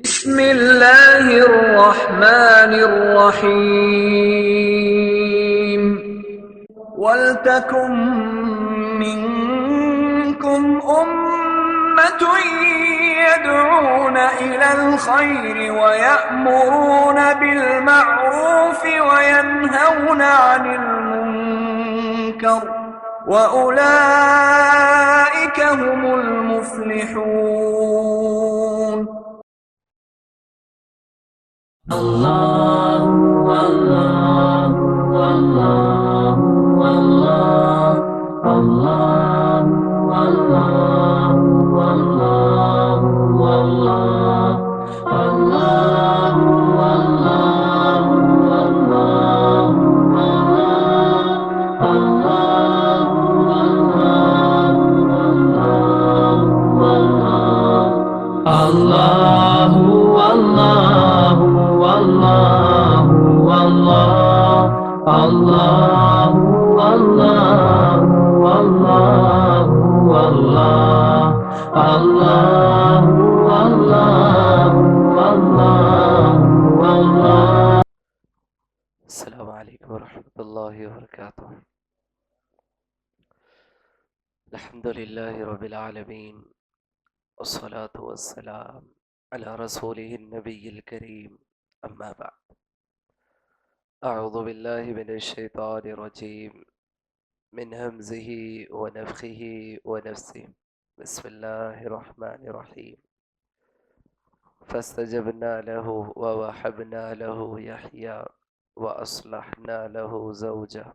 بسم الله الرحمن الرحيم ولتكن منكم أمة يدعون إلى الخير ويأمرون بالمعروف وينهون عن المنكر وأولئك هم المفلحون. اللہ اللہ اللہ اللہ اللہ اللہ اللہ اللہ اللہ اللہ اللہ اللہ اللہ اللہ اللہ اللہ اللہ. السلام علیکم ورحمۃ اللہ وبرکاتہ. الحمد للہ رب العالمین والصلاة والسلام على رسوله النبی الکریم. اما بعد، اعوذ باللہ من الشیطان الرجیم من همزه ونفخه ونفسه. بسم اللہ الرحمن الرحیم. فاستجبنا له ووهبنا له يحيى وأصلحنا له زوجه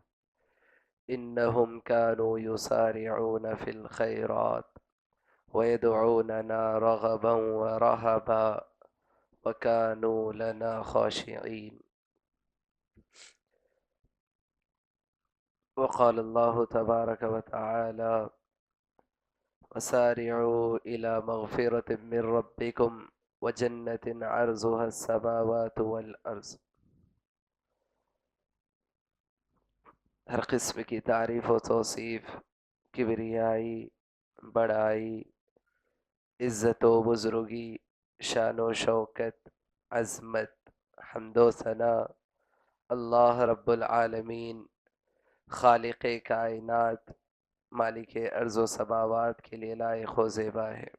إنهم كانوا يسارعون في الخيرات ويدعوننا رغبا ورهبا وكانوا لنا خاشعين. وقال الله تبارك وتعالى وسارعوا إلى مغفرة من ربكم وجنة عرضها السماوات والأرض. ہر قسم کی تعریف و توصیف، کبریائی، بڑائی، عزت و بزرگی، شان و شوکت، عظمت، حمد و ثنا اللہ رب العالمین خالق کائنات مالک ارض و سماوات کے لیے لائق و زیبا ہے.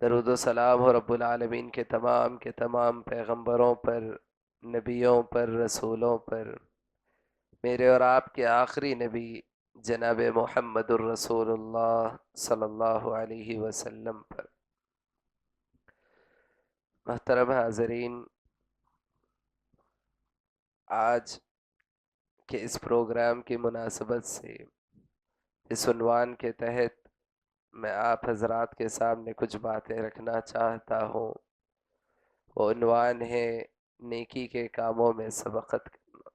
درود و سلام ہو رب العالمین کے تمام پیغمبروں پر، نبیوں پر، رسولوں پر، میرے اور آپ کے آخری نبی جناب محمد الرسول اللہ صلی اللہ علیہ وسلم پر. محترم حاضرین، آج کے اس پروگرام کی مناسبت سے اس عنوان کے تحت میں آپ حضرات کے سامنے کچھ باتیں رکھنا چاہتا ہوں. وہ عنوان ہے نیکی کے کاموں میں سبقت کرنا.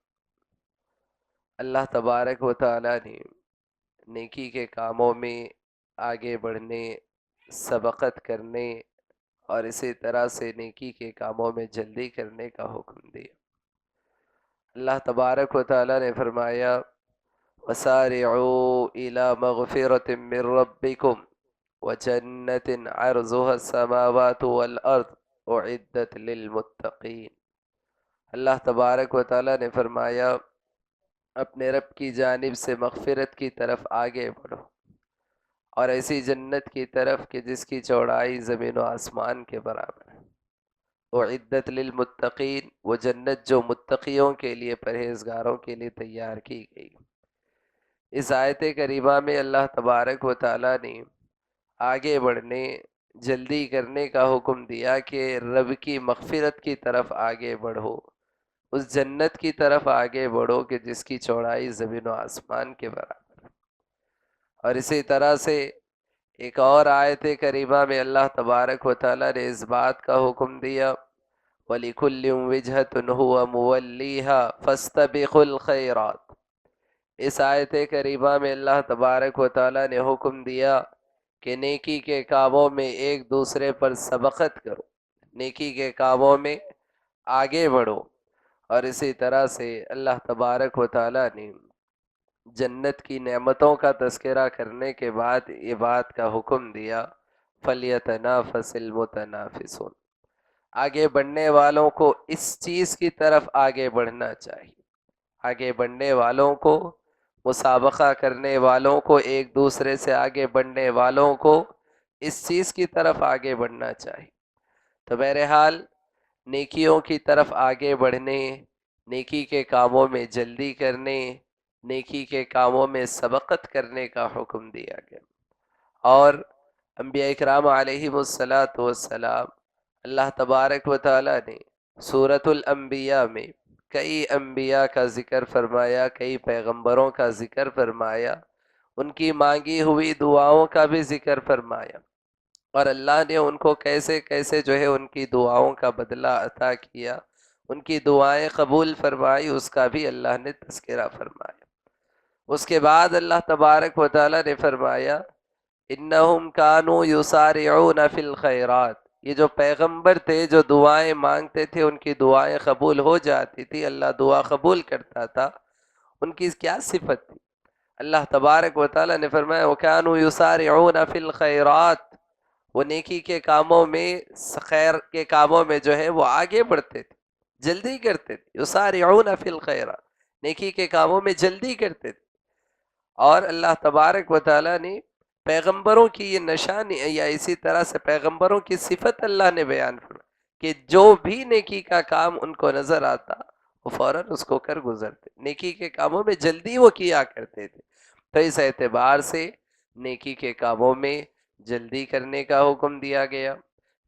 اللہ تبارک و تعالی نے نیکی کے کاموں میں آگے بڑھنے، سبقت کرنے اور اسی طرح سے نیکی کے کاموں میں جلدی کرنے کا حکم دیا. اللہ تبارک و تعالی نے فرمایا وَسَارِعُوا إِلَى مَغْفِرَةٍ مِّن رَبِّكُمْ وَجَنَّةٍ عَرْضُهَا السَّمَاوَاتُ وَالْأَرْضُ أُعِدَّتْ لِلْمُتَّقِينَ. اللہ تبارک و تعالی نے فرمایا اپنے رب کی جانب سے مغفرت کی طرف آگے بڑھو اور ایسی جنت کی طرف کہ جس کی چوڑائی زمین و آسمان کے برابر ہے. اعدت للمتقین، وہ جنت جو متقیوں کے لیے، پرہیزگاروں کے لیے تیار کی گئی. اس آیت کریمہ میں اللہ تبارک و تعالی نے آگے بڑھنے، جلدی کرنے کا حکم دیا کہ رب کی مغفرت کی طرف آگے بڑھو، اس جنت کی طرف آگے بڑھو کہ جس کی چوڑائی زمین و آسمان کے برابر. اور اسی طرح سے ایک اور آیت کریمہ میں اللہ تبارک و تعالی نے اس بات کا حکم دیا وَلِكُلٍّ وِجْهَةٌ هُوَ مُوَلِّيهَا فَاسْتَبِقُوا الْخَيْرَاتِ. اس آیت کریمہ میں اللہ تبارک و تعالی نے حکم دیا کہ نیکی کے کاموں میں ایک دوسرے پر سبقت کرو، نیکی کے کاموں میں آگے بڑھو. اور اسی طرح سے اللہ تبارک و تعالی نے جنت کی نعمتوں کا تذکرہ کرنے کے بعد یہ بات کا حکم دیا فَلْيَتَنَافَسِ الْمُتَنَافِسُونَ. آگے بڑھنے والوں کو اس چیز کی طرف آگے بڑھنا چاہیے، آگے بڑھنے والوں کو، مسابقہ کرنے والوں کو، ایک دوسرے سے آگے بڑھنے والوں کو اس چیز کی طرف آگے بڑھنا چاہیے۔ تو بہرحال نیکیوں کی طرف آگے بڑھنے، نیکی کے کاموں میں جلدی کرنے، نیکی کے کاموں میں سبقت کرنے کا حکم دیا گیا۔ اور انبیاء اکرام علیہم الصلاۃ والسلام، اللہ تبارک و تعالی نے سورۃ الانبیاء میں کئی انبیاء کا ذکر فرمایا، کئی پیغمبروں کا ذکر فرمایا، ان کی مانگی ہوئی دعاؤں کا بھی ذکر فرمایا، اور اللہ نے ان کو کیسے کیسے جو ہے ان کی دعاؤں کا بدلہ عطا کیا، ان کی دعائیں قبول فرمائی، اس کا بھی اللہ نے تذکرہ فرمایا۔ اس کے بعد اللہ تبارک و تعالی نے فرمایا انہم کانوا یسارعون فی الخیرات، یہ جو پیغمبر تھے جو دعائیں مانگتے تھے ان کی دعائیں قبول ہو جاتی تھی، اللہ دعا قبول کرتا تھا۔ ان کی کیا صفت تھی؟ اللہ تبارک و تعالی نے فرمایا وَكَانُوا يُسَارِعُونَ فِي الْخَيْرَاتِ، وہ نیکی کے کاموں میں، خیر کے کاموں میں جو ہے وہ آگے بڑھتے تھے، جلدی کرتے تھے، یسارعون فی الخیرات، نیکی کے کاموں میں جلدی کرتے تھے۔ اور اللہ تبارک و تعالی نے پیغمبروں کی یہ نشانی، یا اسی طرح سے پیغمبروں کی صفت اللہ نے بیان فرمائی کہ جو بھی نیکی کا کام ان کو نظر آتا وہ فوراً اس کو کر گزرتے، نیکی کے کاموں میں جلدی وہ کیا کرتے تھے۔ تو اس اعتبار سے نیکی کے کاموں میں جلدی کرنے کا حکم دیا گیا،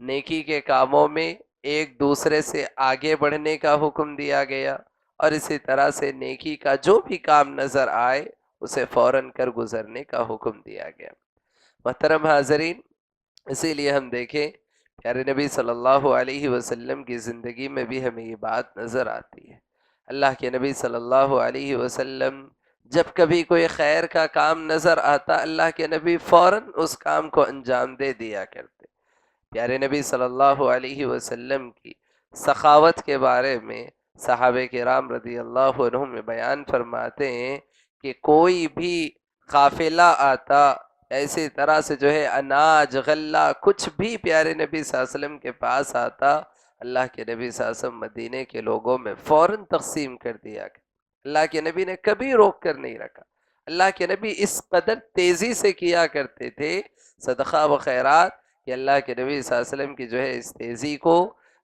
نیکی کے کاموں میں ایک دوسرے سے آگے بڑھنے کا حکم دیا گیا، اور اسی طرح سے نیکی کا جو بھی کام نظر آئے اسے فوراً کر گزرنے کا حکم دیا گیا۔ محترم حاضرین، اسی لیے ہم دیکھیں پیارے نبی صلی اللہ علیہ وسلم کی زندگی میں بھی ہمیں یہ بات نظر آتی ہے۔ اللہ کے نبی صلی اللہ علیہ وسلم جب کبھی کوئی خیر کا کام نظر آتا، اللہ کے نبی فوراً اس کام کو انجام دے دیا کرتے۔ پیارے نبی صلی اللہ علیہ وسلم کی سخاوت کے بارے میں صحابہ کرام رضی اللہ عنہم میں بیان فرماتے ہیں کہ کوئی بھی قافلہ آتا، ایسی طرح سے جو ہے اناج غلہ کچھ بھی پیارے نبی صلی اللہ علیہ وسلم کے پاس آتا، اللہ کے نبی صلی اللہ علیہ وسلم مدینے کے لوگوں میں فوراً تقسیم کر دیا گیا۔ اللہ کے نبی نے کبھی روک کر نہیں رکھا۔ اللہ کے نبی اس قدر تیزی سے کیا کرتے تھے صدقہ و خیرات کہ اللہ کے نبی صلی اللہ علیہ وسلم کی جو ہے اس تیزی کو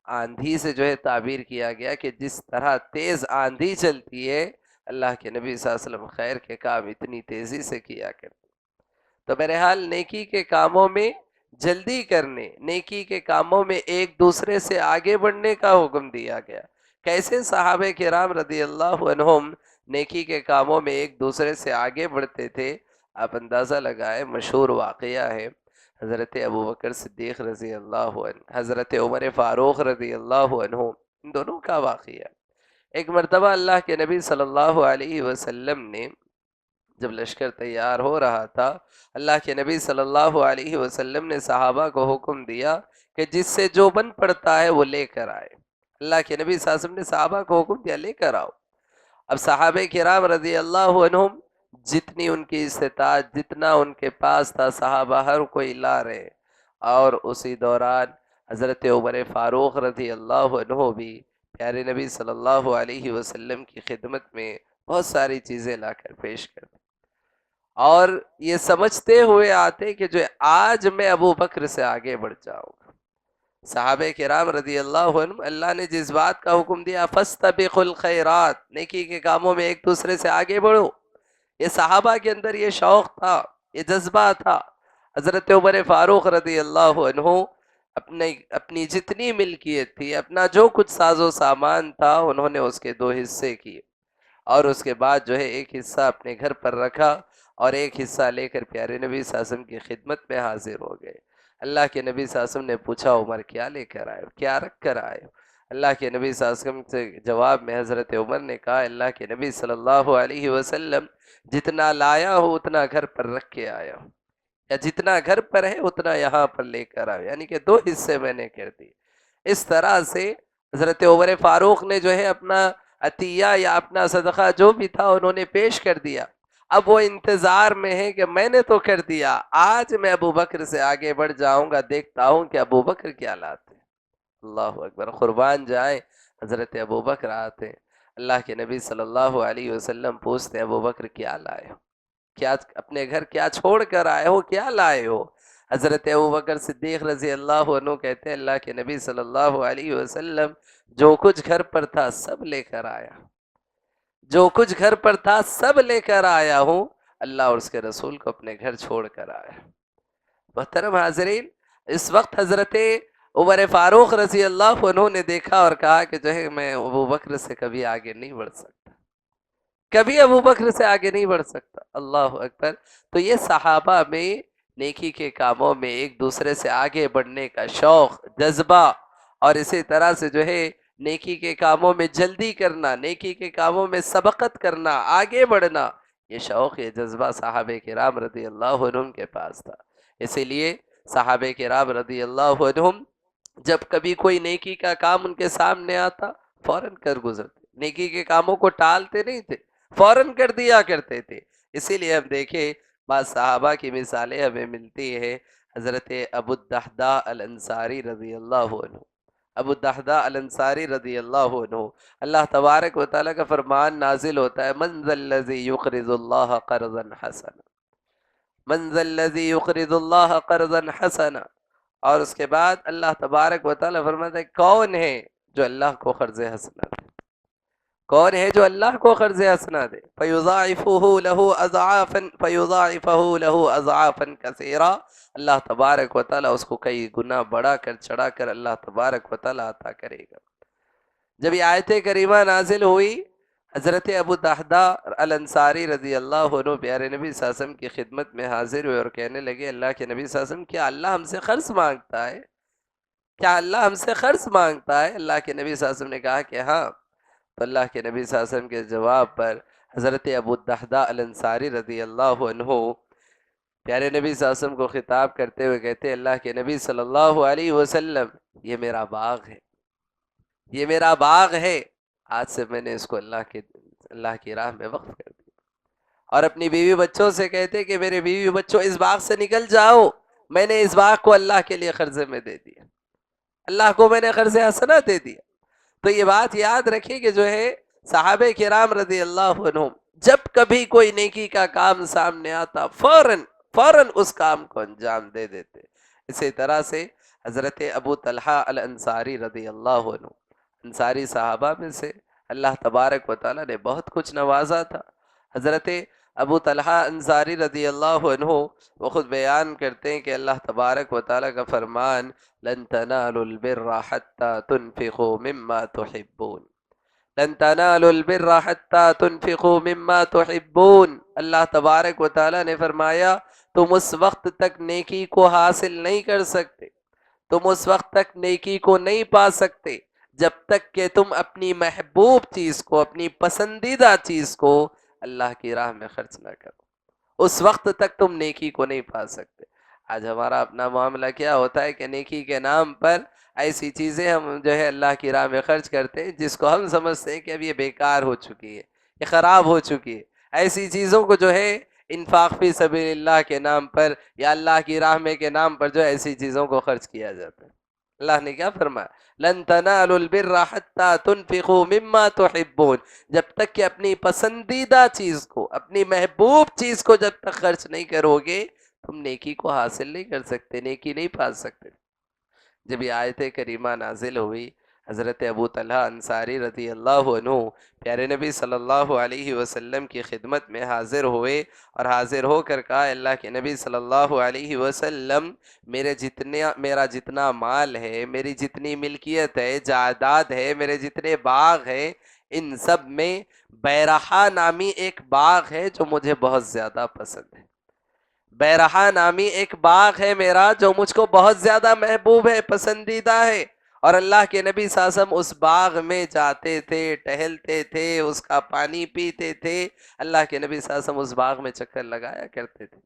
آندھی سے جو ہے تعبیر کیا گیا کہ جس طرح تیز آندھی چلتی ہے، اللہ کے نبی صلی اللہ علیہ وسلم خیر کے کام اتنی تیزی سے کیا کرتے۔ تو بہرحال نیکی کے کاموں میں جلدی کرنے، نیکی کے کاموں میں ایک دوسرے سے آگے بڑھنے کا حکم دیا گیا۔ کیسے صحابہ کرام رضی اللہ عنہم نیکی کے کاموں میں ایک دوسرے سے آگے بڑھتے تھے، آپ اندازہ لگائے، مشہور واقعہ ہے حضرت ابوبکر صدیق رضی اللہ عنہ، حضرت عمر فاروق رضی اللہ عنہ، ان دونوں کا واقعہ۔ ایک مرتبہ اللہ کے نبی صلی اللہ علیہ وسلم نے جب لشکر تیار ہو رہا تھا، اللہ کے نبی صلی اللہ علیہ وسلم نے صحابہ کو حکم دیا کہ جس سے جو بن پڑتا ہے وہ لے کر آئے۔ اللہ کے نبی صلی اللہ علیہ وسلم نے صحابہ کو حکم دیا لے کر آؤ۔ اب صحابہ کرام رضی اللہ عنہم جتنی ان کی استطاعت، جتنا ان کے پاس تھا، صحابہ ہر کوئی لا رہے، اور اسی دوران حضرت عمر فاروق رضی اللہ عنہ بھی پیارے نبی صلی اللہ علیہ وسلم کی خدمت میں بہت ساری چیزیں لا کر پیش کرتے، اور یہ سمجھتے ہوئے آتے کہ جو آج میں ابو بکر سے آگے بڑھ جاؤں گا۔ صحابہ کرام رضی اللہ عنہ، اللہ نے جس بات کا حکم دیا فَاسْتَبِقُوا الْخَيْرَاتِ، نیکی کے کاموں میں ایک دوسرے سے آگے بڑھو، یہ صحابہ کے اندر یہ شوق تھا، یہ جذبہ تھا۔ حضرت عمر فاروق رضی اللہ عنہ اپنی جتنی ملکیت تھی، اپنا جو کچھ ساز و سامان تھا، انہوں نے اس کے 2 حصے کیے، اور اس کے بعد جو ہے ایک حصہ اپنے گھر پر رکھا اور ایک حصہ لے کر پیارے نبی صلی اللہ علیہ وسلم کی خدمت میں حاضر ہو گئے۔ اللہ کے نبی صلی اللہ علیہ وسلم نے پوچھا عمر کیا لے کر آئے ہو، کیا رکھ کر آئے ہو؟ اللہ کے نبی صلی اللہ علیہ وسلم سے جواب میں حضرت عمر نے کہا اللہ کے نبی صلی اللہ علیہ وسلم جتنا لایا ہو اتنا گھر پر رکھ کے آیا ہوں، یا جتنا گھر پر ہے اتنا یہاں پر لے کر آؤ، یعنی کہ 2 حصے میں نے کر دی۔ اس طرح سے حضرت عمر فاروق نے جو ہے اپنا عطیہ یا اپنا صدقہ جو بھی تھا انہوں نے پیش کر دیا۔ اب وہ انتظار میں ہے کہ میں نے تو کر دیا، آج میں ابو بکر سے آگے بڑھ جاؤں گا، دیکھتا ہوں کہ ابو بکر کیا لاتے ہیں۔ اللہ اکبر، قربان جائیں۔ حضرت ابو بکر آتے ہیں، اللہ کے نبی صلی اللہ علیہ وسلم پوچھتے ہیں ابو بکر کیا لائے ہو، کیا اپنے گھر کیا چھوڑ کر آئے ہو، کیا لائے ہو؟ حضرت ابو بکر صدیق رضی اللہ عنہ کہتے ہیں اللہ کے نبی صلی اللہ علیہ وسلم جو کچھ گھر پر تھا سب لے کر آیا، جو کچھ گھر پر تھا سب لے کر آیا ہوں، اللہ اور اس کے رسول کو اپنے گھر چھوڑ کر آیا۔ محترم حاضرین، اس وقت حضرت عمر فاروق رضی اللہ عنہ نے دیکھا اور کہا کہ جو ہے میں ابو بکر سے کبھی آگے نہیں بڑھ سکتا، کبھی ابو بکر سے آگے نہیں بڑھ سکتا۔ اللہ اکبر۔ تو یہ صحابہ میں نیکی کے کاموں میں ایک دوسرے سے آگے بڑھنے کا شوق، جذبہ، اور اسی طرح سے جو ہے نیکی کے کاموں میں جلدی کرنا، نیکی کے کاموں میں سبقت کرنا، آگے بڑھنا، یہ شوق، یہ جذبہ صحابہ کرام رضی اللہ عنہم کے پاس تھا۔ اسی لیے صحابہ کرام رضی اللہ عنہم جب کبھی کوئی نیکی کا کام ان کے سامنے آتا فوراً کر گزرتے، نیکی کے کاموں کو ٹالتے نہیں تھے، فوراً کر دیا کرتے تھے۔ اسی لیے ہم دیکھیں بعض صحابہ کی مثالیں ہمیں ملتی ہے۔ حضرت ابو الدحداء الانصاری رضی اللہ عنہ، ابو الدحداء الانصاری رضی اللہ عنہ، اللہ تبارک و تعالیٰ کا فرمان نازل ہوتا ہے من ذا الذی یقرض اللہ قرضا حسنا، من ذا الذی یقرض اللہ قرضا حسنا، اور اس کے بعد اللہ تبارک و تعالیٰ فرماتا ہے کون ہے جو اللہ کو قرض حسنا دے، کون ہے جو اللہ کو قرض حسنا دے، فیضاعفہ لہ اضعافا، فیضاعفہ لہ اضعافا کثیرا، اللہ تبارک و تعالیٰ اس کو کئی گنا بڑھا کر چڑھا کر اللہ تبارک و تعالیٰ عطا کرے گا۔ جب یہ آیت کریمہ نازل ہوئی، حضرت ابو الدحداء الانصاری رضی اللہ عنہ پیارے نبی صلی اللہ علیہ وسلم کی خدمت میں حاضر ہوئے اور کہنے لگے اللہ کے نبی صلی اللہ علیہ وسلم کیا اللہ ہم سے قرض مانگتا ہے، کیا اللہ ہم سے قرض مانگتا ہے؟ اللہ کے نبی صلی اللہ علیہ وسلم نے کہا کہ ہاں۔ تو اللہ کے نبی صلی اللہ علیہ وسلم کے جواب پر حضرت ابو الدحداء الانصاری رضی اللہ عنہ پیارے نبی صلی اللہ علیہ وسلم کو خطاب کرتے ہوئے کہتے ہیں اللہ کے نبی صلی اللہ علیہ وسلم یہ میرا باغ ہے، یہ میرا باغ ہے، آج سے میں نے اس کو اللہ کی راہ میں وقف کر دیا۔ اور اپنی بیوی بچوں سے کہتے کہ میرے بیوی بچوں اس باغ سے نکل جاؤ، میں نے اس باغ کو اللہ کے لیے قرضے میں دے دیا، اللہ کو میں نے قرض حسنہ دے دیا۔ تو یہ بات یاد رکھیں کہ جو ہے صحابہ کرام رضی اللہ عنہم جب کبھی کوئی نیکی کا کام سامنے آتا فوراً اس کام کو انجام دے دیتے۔ اسی طرح سے حضرت ابو طلحہ الانصاری رضی اللہ عنہ، انصاری صحابہ میں سے اللہ تبارک و تعالیٰ نے بہت کچھ نوازا تھا۔ حضرت ابو طلحہ انصاری رضی اللہ عنہ وہ خود بیان کرتے ہیں کہ اللہ تبارک و تعالیٰ کا فرمان لن تنالوا البر حتى تنفقوا مما تحبون، لن تنالوا البر حتى تنفقوا مما تحبون، اللہ تبارک و تعالیٰ نے فرمایا تم اس وقت تک نیکی کو حاصل نہیں کر سکتے، تم اس وقت تک نیکی کو نہیں پا سکتے جب تک کہ تم اپنی محبوب چیز کو، اپنی پسندیدہ چیز کو اللہ کی راہ میں خرچ نہ کرو، اس وقت تک تم نیکی کو نہیں پا سکتے۔ آج ہمارا اپنا معاملہ کیا ہوتا ہے کہ نیکی کے نام پر ایسی چیزیں ہم جو ہے اللہ کی راہ میں خرچ کرتے ہیں جس کو ہم سمجھتے ہیں کہ اب یہ بیکار ہو چکی ہے، یہ خراب ہو چکی ہے۔ ایسی چیزوں کو جو ہے انفاق فی سبیل اللہ کے نام پر یا اللہ کی راہ میں کے نام پر جو ایسی چیزوں کو خرچ کیا جاتا ہے۔ اللہ نے کیا فرمایا لن تنالوا البر حتى تنفقوا مما تحبون، جب تک کہ اپنی پسندیدہ چیز کو، اپنی محبوب چیز کو جب تک خرچ نہیں کرو گے تم نیکی کو حاصل نہیں کر سکتے، نیکی نہیں پا سکتے۔ جب یہ آیت کریمہ نازل ہوئی حضرت ابو طلحہ انصاری رضی اللہ عنہ پیارے نبی صلی اللہ علیہ وسلم کی خدمت میں حاضر ہوئے اور حاضر ہو کر کہا اللہ کے نبی صلی اللہ علیہ وسلم میرا جتنا مال ہے، میری جتنی ملکیت ہے، جائیداد ہے، میرے جتنے باغ ہیں، ان سب میں بیرحا نامی ایک باغ ہے جو مجھے بہت زیادہ پسند ہے، بیرحا نامی ایک باغ ہے میرا جو مجھ کو بہت زیادہ محبوب ہے، پسندیدہ ہے، اور اللہ کے نبی صلی اللہ علیہ وسلم اس باغ میں جاتے تھے، ٹہلتے تھے، اس کا پانی پیتے تھے، اللہ کے نبی صلی اللہ علیہ وسلم اس باغ میں چکر لگایا کرتے تھے۔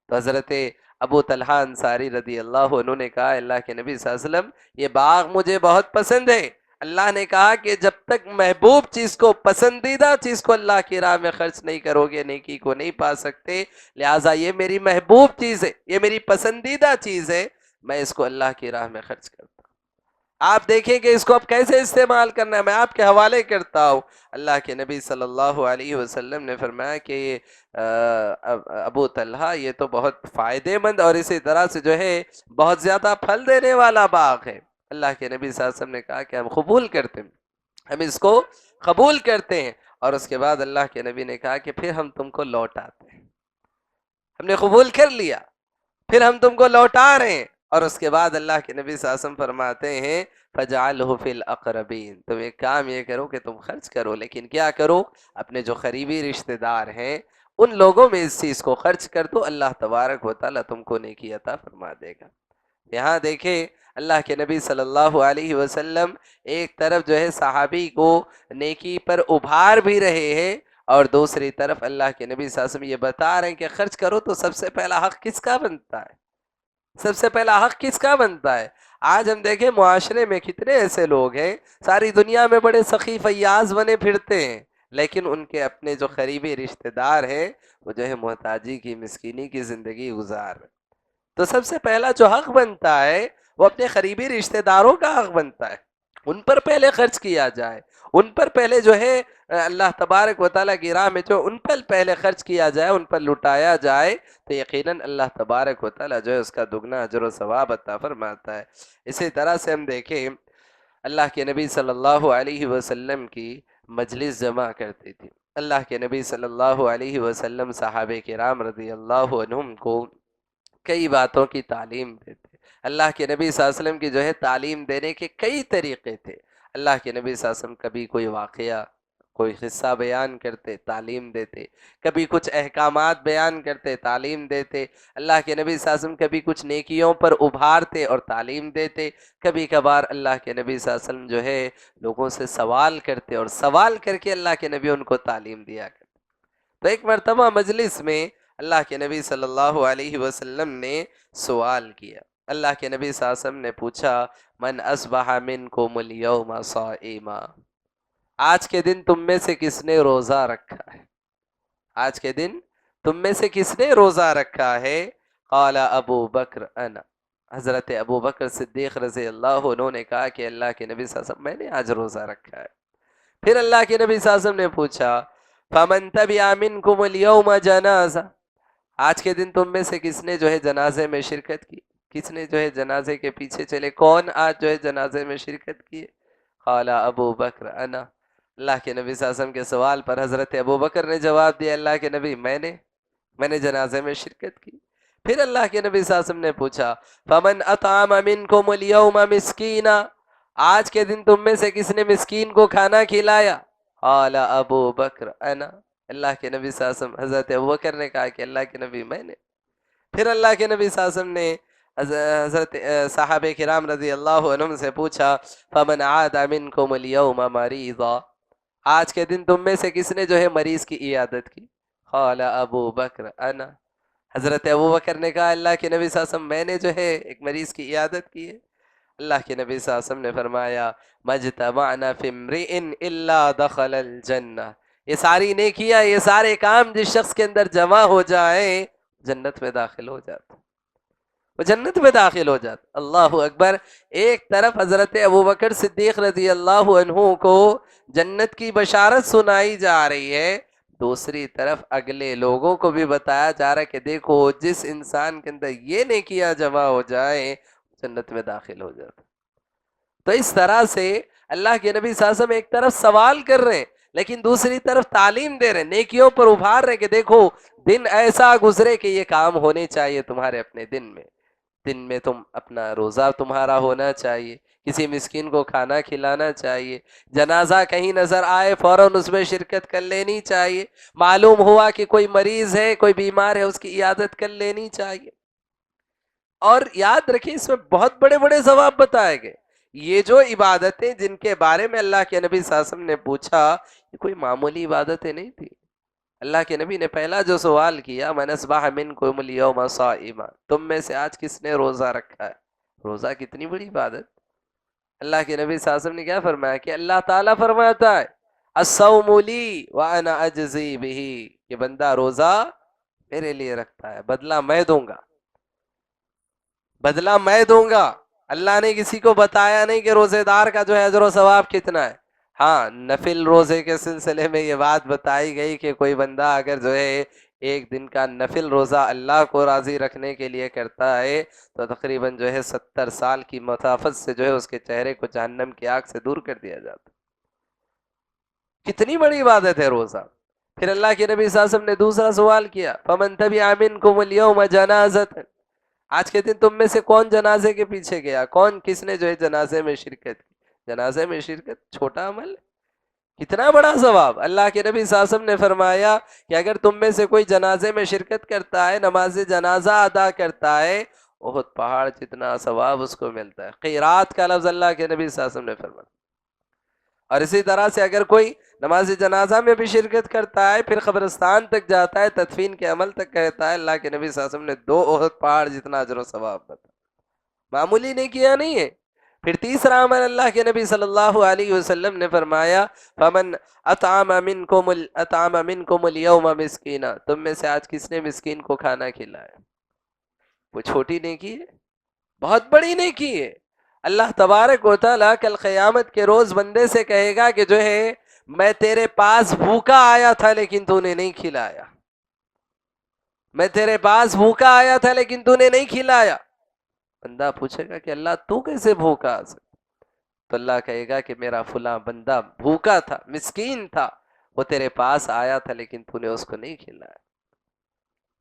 تو حضرت ابو طلحہ انصاری رضی اللہ عنہ نے کہا اللہ کے نبی صلی اللہ علیہ وسلم یہ باغ مجھے بہت پسند ہے، اللہ نے کہا کہ جب تک محبوب چیز کو، پسندیدہ چیز کو اللہ کی راہ میں خرچ نہیں کرو گے نیکی کو نہیں پا سکتے، لہٰذا یہ میری محبوب چیز ہے، یہ میری پسندیدہ چیز ہے، میں اس کو اللہ کی راہ میں خرچ کرتا ہوں۔ آپ دیکھیں کہ اس کو اب کیسے استعمال کرنا ہے، میں آپ کے حوالے کرتا ہوں۔ اللہ کے نبی صلی اللہ علیہ وسلم نے فرمایا کہ یہ ابو طلحہ یہ تو بہت فائدے مند اور اسی طرح سے جو ہے بہت زیادہ پھل دینے والا باغ ہے۔ اللہ کے نبی صلی اللہ علیہ وسلم نے کہا کہ ہم قبول کرتے ہیں، ہم اس کو قبول کرتے ہیں۔ اور اس کے بعد اللہ کے نبی نے کہا کہ پھر ہم تم کو لوٹاتے ہیں، ہم نے قبول کر لیا، پھر ہم تم کو لوٹا رہے ہیں۔ اور اس کے بعد اللہ کے نبی صلی اللہ علیہ وسلم فرماتے ہیں فَجْعَلْهُ فِي الْأَقْرَبِينَ، تم ایک کام یہ کرو کہ تم خرچ کرو، لیکن کیا کرو؟ اپنے جو قریبی رشتہ دار ہیں ان لوگوں میں اس چیز کو خرچ کر دو، اللہ تبارک و تعالیٰ تم کو نیکی عطا فرما دے گا۔ یہاں دیکھیں اللہ کے نبی صلی اللہ علیہ وسلم ایک طرف جو ہے صحابی کو نیکی پر ابھار بھی رہے ہیں، اور دوسری طرف اللہ کے نبی صلی اللہ علیہ وسلم یہ بتا رہے ہیں کہ خرچ کرو تو سب سے پہلا حق کس کا بنتا ہے؟ سب سے پہلا حق کس کا بنتا ہے؟ آج ہم دیکھیں معاشرے میں کتنے ایسے لوگ ہیں ساری دنیا میں بڑے سخی فیاض بنے پھرتے ہیں، لیکن ان کے اپنے جو قریبی رشتہ دار ہیں وہ جو ہے محتاجی کی مسکینی کی زندگی گزار رہے۔ تو سب سے پہلا جو حق بنتا ہے وہ اپنے قریبی رشتہ داروں کا حق بنتا ہے، ان پر پہلے خرچ کیا جائے، ان پر پہلے جو ہے اللہ تبارک و تعالیٰ کی راہ میں جو ان پر پہلے خرچ کیا جائے، ان پر لٹایا جائے تو یقیناً اللہ تبارک و تعالیٰ جو ہے اس کا دگنا اجر و ثواب عطا فرماتا ہے۔ اسی طرح سے ہم دیکھیں اللہ کے نبی صلی اللہ علیہ وسلم کی مجلس جمع کرتی تھی۔ اللہ کے نبی صلی اللہ علیہ وسلم صحابہ کرام رضی اللہ عنہم کو کئی باتوں کی تعلیم دیتے۔ اللہ کے نبی صلی اللہ علیہ وسلم کی جو ہے تعلیم دینے کے کئی طریقے تھے۔ اللہ کے نبی صلی اللہ علیہ وسلم کبھی کوئی واقعہ کوئی قصہ بیان کرتے، تعلیم دیتے، کبھی کچھ احکامات بیان کرتے، تعلیم دیتے۔ اللہ کے نبی صلی اللہ علیہ وسلم کبھی کچھ نیکیوں پر ابھارتے اور تعلیم دیتے، کبھی کبھار اللہ کے نبی صلی اللہ علیہ وسلم جو ہے لوگوں سے سوال کرتے اور سوال کر کے اللہ کے نبی ان کو تعلیم دیا کرتے۔ تو ایک مرتبہ مجلس میں اللہ کے نبی صلی اللہ علیہ وسلم نے سوال کیا۔ اللہ کے نبی صلی اللہ علیہ وسلم نے پوچھا من اصبح منکم اليوم صائما، آج کے دن تم میں سے کس نے روزہ رکھا ہے؟ آج کے دن تم میں سے کس نے روزہ رکھا ہے؟ قال ابو بکر انا، حضرت ابو بکر صدیق رضی اللہ عنہ نے کہا کہ اللہ کے نبی صلی اللہ علیہ وسلم میں نے آج روزہ رکھا ہے۔ پھر اللہ کے نبی صلی اللہ علیہ وسلم نے پوچھا فمن تبع منکم اليوم جنازہ، آج کے دن تم میں سے کس نے جو ہے جنازے میں شرکت کی؟ کس نے جو ہے جنازے کے پیچھے چلے؟ کون آج جو ہے جنازے میں شرکت کی؟ قال ابو بکر انا، اللہ کے نبی صلی اللہ علیہ وسلم کے سوال پر حضرت ابو بکر نے جواب دیا اللہ کے نبی میں نے جنازے میں شرکت کی۔ پھر اللہ کے نبی صلی اللہ علیہ وسلم نے پوچھا فمن اطعم منکم اليوم مسکینا، آج کے دن تم میں سے کس نے مسکین کو کھانا کھلایا؟ قال ابو بکر انا، اللہ کے نبی صلی اللہ علیہ وسلم حضرت ابو بکر نے کہا کہ اللہ کے نبی میں نے۔ پھر اللہ کے نبی صلی اللہ علیہ وسلم نے حضرت صحابہ کرام رضی اللہ عنہم سے پوچھا فمن عاد منکم اليوم مریضا، آج کے دن تم میں سے کس نے جو ہے مریض کی عیادت کی؟ قال ابو بکر انا، حضرت ابو بکر نے کہا اللہ کے نبی صلی اللہ علیہ وسلم میں نے جو ہے ایک مریض کی عیادت کی ہے۔ اللہ کے نبی صلی اللہ علیہ وسلم نے فرمایا مجتمعنا فی امرئ الا دخل الجنہ، یہ ساری نیکیاں یہ سارے کام جس شخص کے اندر جمع ہو جائیں جنت میں داخل ہو جاتا، وہ جنت میں داخل ہو جاتا۔ اللہ اکبر، ایک طرف حضرت ابوبکر صدیق رضی اللہ عنہ کو جنت کی بشارت سنائی جا رہی ہے، دوسری طرف اگلے لوگوں کو بھی بتایا جا رہا ہے کہ دیکھو جس انسان کے اندر یہ نیکیاں جمع ہو جائیں جنت میں داخل ہو جاتا۔ تو اس طرح سے اللہ کے نبی صلی اللہ علیہ وسلم ایک طرف سوال کر رہے ہیں لیکن دوسری طرف تعلیم دے رہے ہیں، نیکیوں پر ابھار رہے ہیں کہ دیکھو دن ایسا گزرے کہ یہ کام ہونے چاہیے تمہارے اپنے دن میں تم اپنا روزہ تمہارا ہونا چاہیے، کسی مسکین کو کھانا کھلانا چاہیے، جنازہ کہیں نظر آئے فوراً اس میں شرکت کر لینی چاہیے، معلوم ہوا کہ کوئی مریض ہے کوئی بیمار ہے اس کی عیادت کر لینی چاہیے۔ اور یاد رکھیں اس میں بہت بڑے بڑے ثواب بتائے گئے، یہ جو عبادتیں جن کے بارے میں اللہ کے نبی صلی اللہ علیہ وسلم نے پوچھا یہ کوئی معمولی عبادتیں نہیں تھی۔ اللہ کے نبی نے پہلا جو سوال کیا من اصبح منکم اليوم صائما، تم میں سے آج کس نے روزہ رکھا ہے؟ روزہ کتنی بڑی عبادت۔ اللہ کے نبی صلی اللہ علیہ وسلم نے کیا فرمایا کہ اللہ تعالیٰ فرماتا ہے الصوم لی وانا اجزی بہ، کہ بندہ روزہ میرے لیے رکھتا ہے بدلہ میں دوں گا، بدلہ میں دوں گا۔ اللہ نے کسی کو بتایا نہیں کہ روزے دار کا جو ہے اجر و ثواب کتنا ہے. ہاں نفل روزے کے سلسلے میں یہ بات بتائی گئی کہ کوئی بندہ اگر جو ہے ایک دن کا نفل روزہ اللہ کو راضی رکھنے کے لیے کرتا ہے تو تقریباً جو ہے 70 سال کی مسافت سے جو ہے اس کے چہرے کو جہنم کی آگ سے دور کر دیا جاتا. کتنی بڑی عبادت ہے روزہ. پھر اللہ کے نبی صلی اللہ علیہ وسلم نے دوسرا سوال کیا فمن تبع منکم اليوم جنازۃ. آج کے دن تم میں سے کون جنازے کے پیچھے گیا, کون کس نے جو ہے جنازے میں شرکت کی. جنازے میں شرکت چھوٹا عمل ہے, کتنا بڑا ثواب. اللہ کے نبی صلی اللہ علیہ وسلم نے فرمایا کہ اگر تم میں سے کوئی جنازے میں شرکت کرتا ہے, نماز جنازہ ادا کرتا ہے, احد پہاڑ جتنا ثواب اس کو ملتا ہے. قیرات کا لفظ اللہ کے نبی صلی اللہ علیہ وسلم نے فرمایا. اور اسی طرح سے اگر کوئی نماز جنازہ میں بھی شرکت کرتا ہے, پھر قبرستان تک جاتا ہے, تدفین کے عمل تک کہتا ہے, اللہ کے نبی صلی اللہ علیہ وسلم نے 2 احد پہاڑ جتنا اجر و ثواب بتا. معمولی نے کیا نہیں ہے. پھر تیسرا عمل اللہ کے نبی صلی اللہ علیہ وسلم نے فرمایا فمن اطعم منکم اليوم مسکینا. تم میں سے آج کس نے مسکین کو کھانا کھلایا. وہ چھوٹی نیکی ہے, بہت بڑی نیکی ہے. اللہ تبارک و تعالیٰ کل قیامت کے روز بندے سے کہے گا کہ جو ہے میں تیرے پاس بھوکا آیا تھا لیکن تو نے نہیں کھلایا. میں تیرے پاس بھوکا آیا تھا لیکن تو نے نہیں کھلایا. بندہ پوچھے گا کہ اللہ تو کیسے بھوکا آ سکتا. تو اللہ کہے گا کہ میرا فلاں بندہ بھوکا تھا, مسکین تھا, وہ تیرے پاس آیا تھا لیکن تو نے اس کو نہیں کھلایا.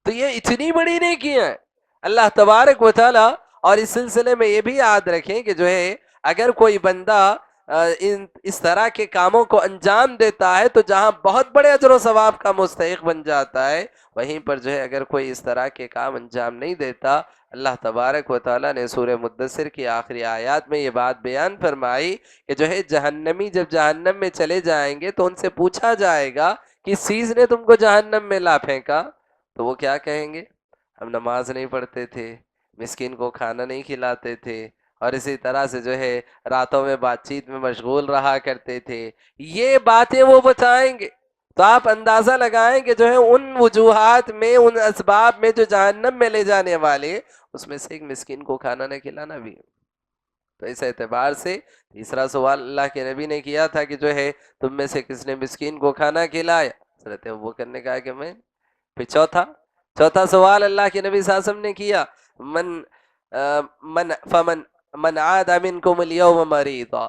تو یہ اتنی بڑی نیکی ہے اللہ تبارک و تعالی. اور اس سلسلے میں یہ بھی یاد رکھیں کہ جو ہے اگر کوئی بندہ اس طرح کے کاموں کو انجام دیتا ہے تو جہاں بہت بڑے اجر و ثواب کا مستحق بن جاتا ہے, وہیں پر جو ہے اگر کوئی اس طرح کے کام انجام نہیں دیتا, اللہ تبارک و تعالیٰ نے سورہ مدثر کی آخری آیات میں یہ بات بیان فرمائی کہ جو ہے جہنمی جب جہنم میں چلے جائیں گے تو ان سے پوچھا جائے گا کس چیز نے تم کو جہنم میں لا پھینکا. تو وہ کیا کہیں گے, ہم نماز نہیں پڑھتے تھے, مسکین کو کھانا نہیں کھلاتے تھے, اور اسی طرح سے جو ہے راتوں میں بات چیت میں مشغول رہا کرتے تھے. یہ باتیں وہ بتائیں گے. تو آپ اندازہ لگائیں کہ جو ہے ان وجوہات میں, ان اسباب میں جو جہنم میں لے جانے والے, اس میں سے ایک مسکین کو کھانا نہ کھلانا بھی. تو اس اعتبار سے تیسرا سوال اللہ کے نبی نے کیا تھا کہ جو ہے تم میں سے کس نے مسکین کو کھانا کھلایا. حضرت ابوبکر نے کہا کہ میں. پھر چوتھا سوال اللہ کے نبی صلی اللہ علیہ وسلم نے کیا من عاد منکم اليوم مریضا.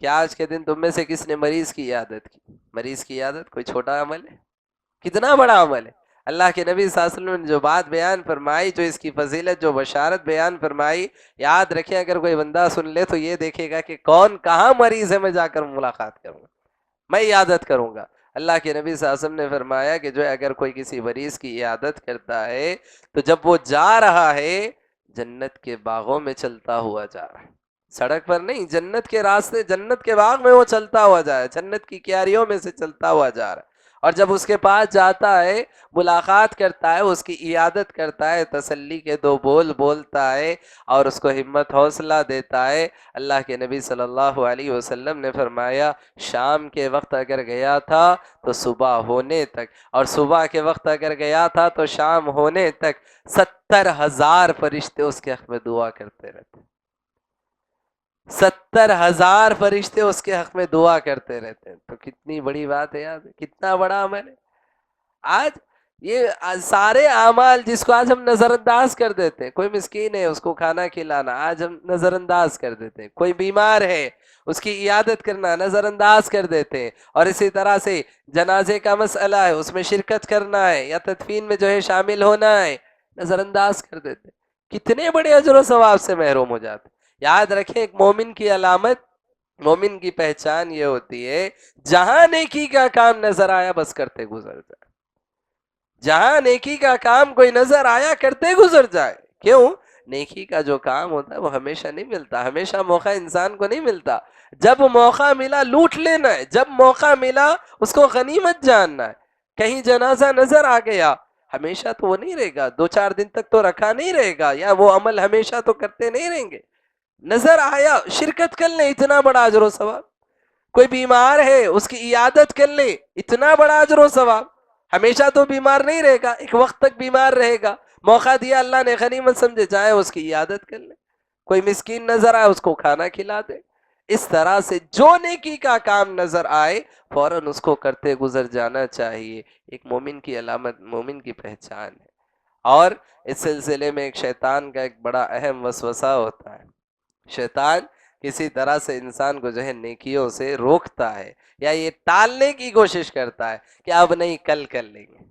کیا آج کے دن تم میں سے کس نے مریض کی عیادت کی. مریض کی عیادت کوئی چھوٹا عمل ہے, کتنا بڑا عمل ہے. اللہ کے نبی صلی اللہ علیہ وسلم نے جو بات بیان فرمائی, جو اس کی فضیلت, جو بشارت بیان فرمائی, یاد رکھیں اگر کوئی بندہ سن لے تو یہ دیکھے گا کہ کون کہاں مریض ہے, میں جا کر ملاقات کروں گا, میں عیادت کروں گا. اللہ کے نبی صلی اللہ علیہ وسلم نے فرمایا کہ جو ہے اگر کوئی کسی مریض کی عیادت کرتا ہے تو جب وہ جا رہا ہے جنت کے باغوں میں چلتا ہوا جا رہا ہے, سڑک پر نہیں, جنت کے راستے, جنت کے باغ میں وہ چلتا ہوا جا رہا ہے, جنت کی کیاریوں میں سے چلتا ہوا جا رہا ہے. اور جب اس کے پاس جاتا ہے, ملاقات کرتا ہے, اس کی عیادت کرتا ہے, تسلی کے 2 بول بولتا ہے اور اس کو ہمت حوصلہ دیتا ہے. اللہ کے نبی صلی اللہ علیہ وسلم نے فرمایا شام کے وقت اگر گیا تھا تو صبح ہونے تک, اور صبح کے وقت اگر گیا تھا تو شام ہونے تک 70,000 فرشتے اس کے حق میں دعا کرتے رہتے. 70,000 فرشتے اس کے حق میں دعا کرتے رہتے ہیں. تو کتنی بڑی بات ہے یار, کتنا بڑا عمل ہے. آج یہ سارے اعمال جس کو آج ہم نظر انداز کر دیتے ہیں, کوئی مسکین ہے اس کو کھانا کھلانا آج ہم نظر انداز کر دیتے ہیں, کوئی بیمار ہے اس کی عیادت کرنا نظر انداز کر دیتے ہیں, اور اسی طرح سے جنازے کا مسئلہ ہے اس میں شرکت کرنا ہے یا تدفین میں جو ہے شامل ہونا ہے, نظر انداز کر دیتے ہیں. کتنے بڑے اجر و ثواب سے محروم ہو جاتے ہیں. یاد رکھیں ایک مومن کی علامت, مومن کی پہچان یہ ہوتی ہے جہاں نیکی کا کام نظر آیا بس کرتے گزر جائے. جہاں نیکی کا کام کوئی نظر آیا کرتے گزر جائے. کیوں؟ نیکی کا جو کام ہوتا ہے وہ ہمیشہ نہیں ملتا, ہمیشہ موقع انسان کو نہیں ملتا. جب موقع ملا لوٹ لینا ہے, جب موقع ملا اس کو غنیمت جاننا ہے. کہیں جنازہ نظر آ گیا, ہمیشہ تو وہ نہیں رہے گا, 2-4 دن تک تو رکھا نہیں رہے گا, یا وہ عمل ہمیشہ تو کرتے نہیں رہیں گے. نظر آیا شرکت کر لیں, اتنا بڑا اجر و ثواب. کوئی بیمار ہے اس کی عیادت کر لیں, اتنا بڑا اجر و ثواب. ہمیشہ تو بیمار نہیں رہے گا, ایک وقت تک بیمار رہے گا, موقع دیا اللہ نے غنیمت سمجھے, جائے اس کی عیادت کر لیں. کوئی مسکین نظر آئے اس کو کھانا کھلا دے. اس طرح سے جو نیکی کا کام نظر آئے فوراً اس کو کرتے گزر جانا چاہیے. ایک مومن کی علامت، مومن کی پہچان ہے. اور اس سلسلے میں ایک شیطان کا ایک بڑا اہم وسوسہ ہوتا ہے. شیطان کسی طرح سے انسان کو جو ہے نیکیوں سے روکتا ہے یا یہ ٹالنے کی کوشش کرتا ہے کہ اب نہیں، کل کر لیں گے،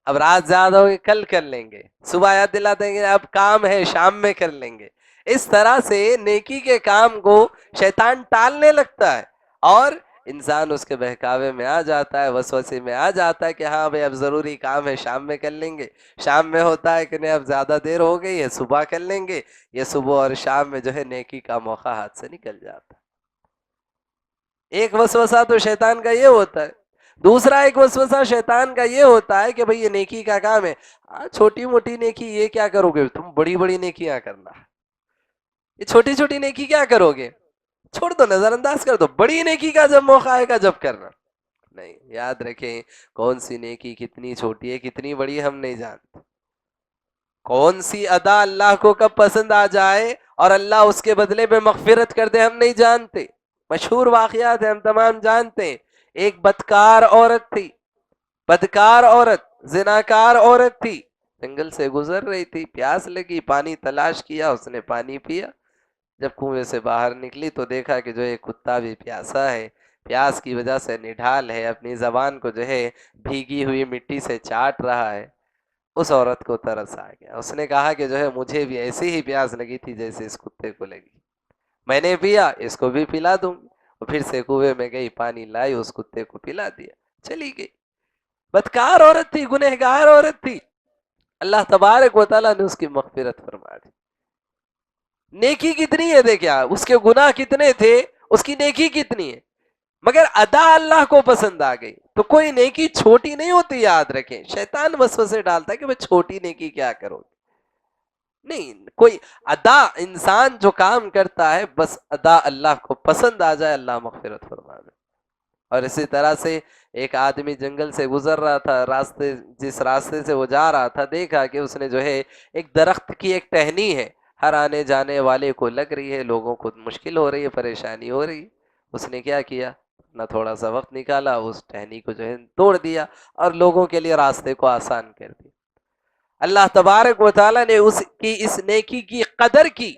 اب رات زیادہ ہوگی کل کر لیں گے، صبح یاد دلا دیں گے، اب کام ہے شام میں کر لیں گے. اس طرح سے نیکی کے کام کو شیطان ٹالنے لگتا ہے اور انسان اس کے بہکاوے میں آ جاتا ہے، وسوسے میں آ جاتا ہے کہ ہاں بھائی اب ضروری کام ہے شام میں کر لیں گے. شام میں ہوتا ہے کہ نہیں اب زیادہ دیر ہو گئی ہے صبح کر لیں گے. یہ صبح اور شام میں جو ہے نیکی کا موقع ہاتھ سے نکل جاتا ہے. ایک وسوسہ تو شیطان کا یہ ہوتا ہے. دوسرا ایک وسوسہ شیطان کا یہ ہوتا ہے کہ بھئی یہ نیکی کا کام ہے، چھوٹی موٹی نیکی یہ کیا کرو گے تم، بڑی بڑی نیکیاں کرنا. یہ چھوٹی چھوٹی نیکی کیا کرو گے، چھوڑ دو، نظر انداز کر دو، بڑی نیکی کا جب موقع آئے گا جب کرنا. نہیں، یاد رکھیں کون سی نیکی کتنی چھوٹی ہے کتنی بڑی ہم نہیں جانتے. کون سی ادا اللہ کو کب پسند آ جائے اور اللہ اس کے بدلے میں مغفرت کر دے ہم نہیں جانتے. مشہور واقعات ہیں، ہم تمام جانتے ہیں. ایک بدکار عورت تھی، بدکار عورت، زناکار عورت تھی، جنگل سے گزر رہی تھی، پیاس لگی، پانی تلاش کیا، اس نے پانی پیا. جب کنویں سے باہر نکلی تو دیکھا کہ جو ایک کتا بھی پیاسا ہے، پیاس کی وجہ سے نڈھال ہے، اپنی زبان کو جو ہے بھیگی ہوئی مٹی سے چاٹ رہا ہے. اس عورت کو ترس آ گیا. اس نے کہا کہ جو ہے مجھے بھی ایسی ہی پیاس لگی تھی جیسے اس کتے کو لگی، میں نے پیا، اس کو بھی پلا دوں گی. اور پھر سے کنویں میں گئی، پانی لائی، اس کتے کو پلا دیا، چلی گئی. بدکار عورت تھی، گنہگار عورت تھی، اللہ تبارک و تعالیٰ نے اس کی مغفرت فرما دی. نیکی کتنی ہے دیکھا، اس کے گناہ کتنے تھے، اس کی نیکی کتنی ہے، مگر ادا اللہ کو پسند آ گئی. تو کوئی نیکی چھوٹی نہیں ہوتی، یاد رکھیں. شیطان وسوسے ڈالتا ہے کہ میں چھوٹی نیکی کیا کروں، نہیں، کوئی ادا انسان جو کام کرتا ہے بس ادا اللہ کو پسند آ جائے اللہ مغفرت فرما دے. اور اسی طرح سے ایک آدمی جنگل سے گزر رہا تھا، راستے جس راستے سے وہ جا رہا تھا دیکھا کہ اس نے جو ہے ایک درخت کی ایک ٹہنی ہے، ہر آنے جانے والے کو لگ رہی ہے، لوگوں کو مشکل ہو رہی ہے، پریشانی ہو رہی ہے. اس نے کیا کیا، نہ تھوڑا سا وقت نکالا، اس ٹہنی کو جو ہے توڑ دیا اور لوگوں کے لیے راستے کو آسان کر دیا. اللہ تبارک و تعالیٰ نے اس کی اس نیکی کی قدر کی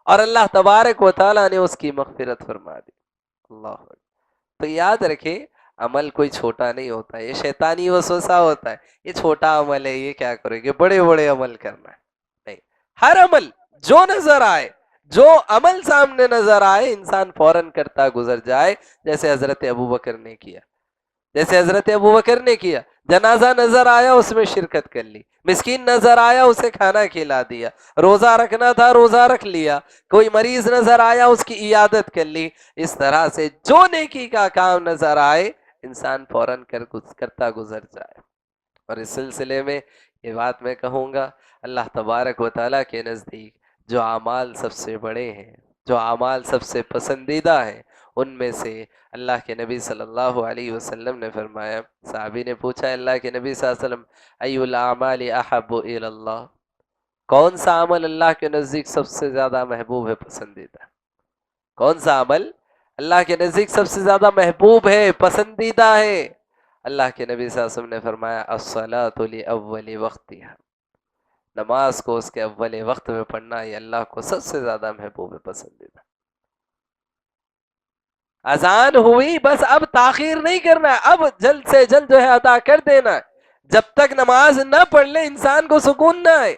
اور اللہ تبارک و تعالیٰ نے اس کی مغفرت فرما دی. اللہ اکبر. تو یاد رکھے عمل کوئی چھوٹا نہیں ہوتا، یہ شیطانی وسوسہ ہوتا ہے، یہ چھوٹا عمل ہے یہ کیا کرو گے، بڑے بڑے عمل کرنا ہے. نہیں، ہر عمل جو نظر آئے، جو عمل سامنے نظر آئے انسان فوراً کرتا گزر جائے. جیسے حضرت ابوبکر نے کیا، جیسے حضرت ابوبکر نے کیا. جنازہ نظر آیا اس میں شرکت کر لی، مسکین نظر آیا اسے کھانا کھلا دیا، روزہ رکھنا تھا روزہ رکھ لیا، کوئی مریض نظر آیا اس کی عیادت کر لی. اس طرح سے جو نیکی کا کام نظر آئے انسان فوراً کرتا گزر جائے. اور اس سلسلے میں یہ بات میں کہوں گا، اللہ تبارک و تعالیٰ کے نزدیک جو اعمال سب سے بڑے ہیں، جو اعمال سب سے پسندیدہ ہیں، ان میں سے اللہ کے نبی صلی اللہ علیہ وسلم نے فرمایا، صحابی نے پوچھا اللہ کے نبی صلی اللہ علیہ وسلم ای الاعمال احب الی اللہ، کون سا عمل اللہ کے نزدیک سب سے زیادہ محبوب ہے، پسندیدہ، کون سا عمل اللہ کے نزدیک سب سے زیادہ محبوب ہے، پسندیدہ ہے؟ اللہ کے نبی صلی اللہ علیہ وسلم نے فرمایا الصلاۃ لاول وقتها، نماز کو اس کے اول وقت میں پڑھنا یہ اللہ کو سب سے زیادہ محبوب ہے، پسندیدہ. اذان ہوئی بس اب تاخیر نہیں کرنا ہے، اب جلد سے جلد جو ہے ادا کر دینا ہے. جب تک نماز نہ پڑھ لے انسان کو سکون نہ آئے،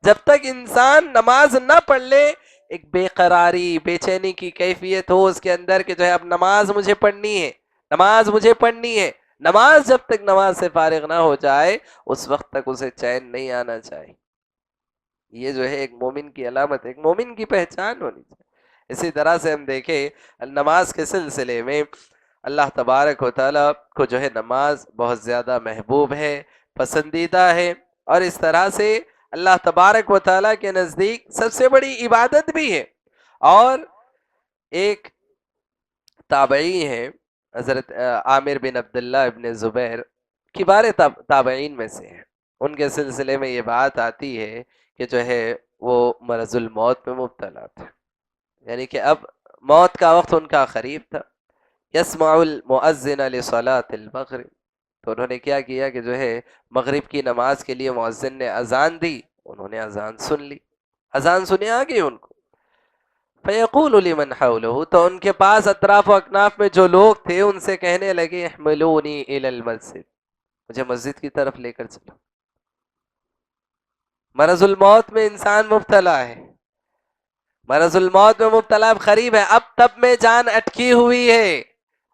جب تک انسان نماز نہ پڑھ لے ایک بے قراری، بے چینی کی کیفیت ہو اس کے اندر کہ جو ہے اب نماز مجھے پڑھنی ہے، نماز مجھے پڑھنی ہے. نماز جب تک نماز سے فارغ نہ ہو جائے اس وقت تک اسے چین نہیں آنا چاہیے. یہ جو ہے ایک مومن کی علامت ہے، ایک مومن کی پہچان ہونی چاہیے. اسی طرح سے ہم دیکھیں نماز کے سلسلے میں اللہ تبارک و تعالیٰ کو جو ہے نماز بہت زیادہ محبوب ہے، پسندیدہ ہے. اور اس طرح سے اللہ تبارک و تعالیٰ کے نزدیک سب سے بڑی عبادت بھی ہے. اور ایک تابعی ہیں حضرت عامر بن عبداللہ ابن زبیر، کبار تابعین میں سے ہیں. ان کے سلسلے میں یہ بات آتی ہے کہ جو ہے وہ مرض الموت میں مبتلا تھے، یعنی کہ اب موت کا وقت ان کا قریب تھا. یسمع المؤذن لصلاۃ المغرب، تو انہوں نے کیا کیا کہ جو ہے مغرب کی نماز کے لیے مؤذن نے اذان دی، انہوں نے اذان سن لی، اذان سنے آ گئی ان کو. فیقول لمن حولہ، تو ان کے پاس اطراف و اکناف میں جو لوگ تھے ان سے کہنے لگے احملونی الی المسجد، مجھے مسجد کی طرف لے کر چلو. مرض الموت میں انسان مبتلا ہے، مرض الموت میں مبتلا قریب ہے، اب تب میں جان اٹکی ہوئی ہے.